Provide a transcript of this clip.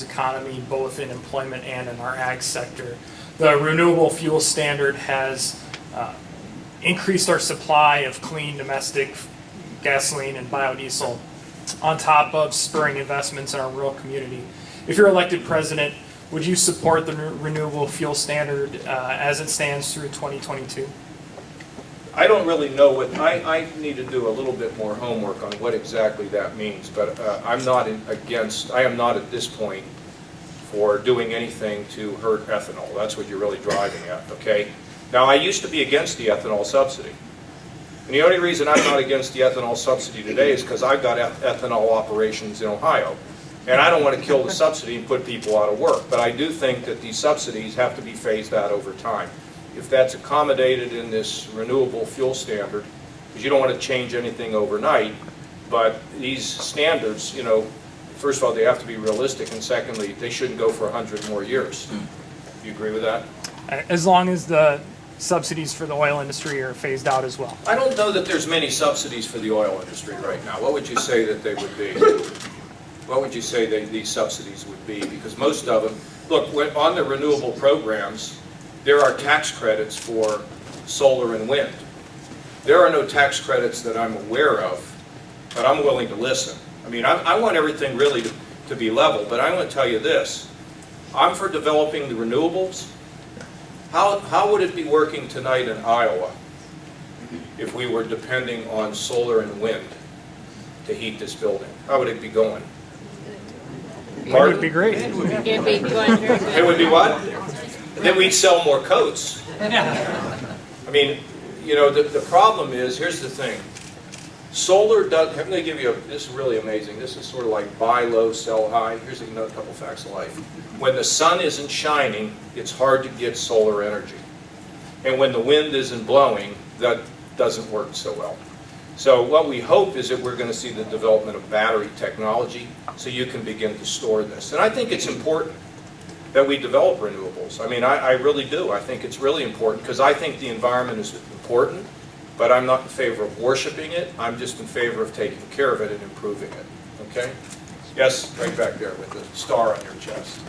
economy, both in employment and in our ag sector. The renewable fuel standard has increased our supply of clean domestic gasoline and biodiesel, on top of spurring investments in our rural community. If you're elected president, would you support the renewable fuel standard as it stands through 2022? I don't really know what, I need to do a little bit more homework on what exactly that means, but I'm not I am not at this point for doing anything to hurt ethanol. That's what you're really driving at, okay? Now, I used to be against the ethanol subsidy. And the only reason I'm not against the ethanol subsidy today is because I've got ethanol operations in Ohio. And I don't want to kill the subsidy and put people out of work. But I do think that these subsidies have to be phased out over time. If that's accommodated in this renewable fuel standard, because you don't want to change anything overnight, but these standards, you know, first of all, they have to be realistic, and secondly, they shouldn't go for 100 more years. Do you agree with that? As long as the subsidies for the oil industry are phased out as well. I don't know that there's many subsidies for the oil industry right now. What would you say that they would be? What would you say these subsidies would be? Because most of them, look, on the renewable programs, there are tax credits for solar and wind. There are no tax credits that I'm aware of, but I'm willing to listen. I mean, I want everything really to be level, but I'm going to tell you this. I'm for developing the renewables. How would it be working tonight in Iowa if we were depending on solar and wind to heat this building? How would it be going? It would be great. It'd be going very good. It would be what? Then we'd sell more coats. I mean, you know, the problem is, here's the thing. Solar does, I'm going to give you this is really amazing. This is sort of like buy low, sell high. Here's another couple facts of life. When the sun isn't shining, it's hard to get solar energy. And when the wind isn't blowing, that doesn't work so well. So what we hope is that we're going to see the development of battery technology so you can begin to store this. And I think it's important that we develop renewables. I mean, I really do. I think it's really important because I think the environment is important, but I'm not in favor of worshiping it. I'm just in favor of taking care of it and improving it. Okay? Yes, right back there with the star on your chest.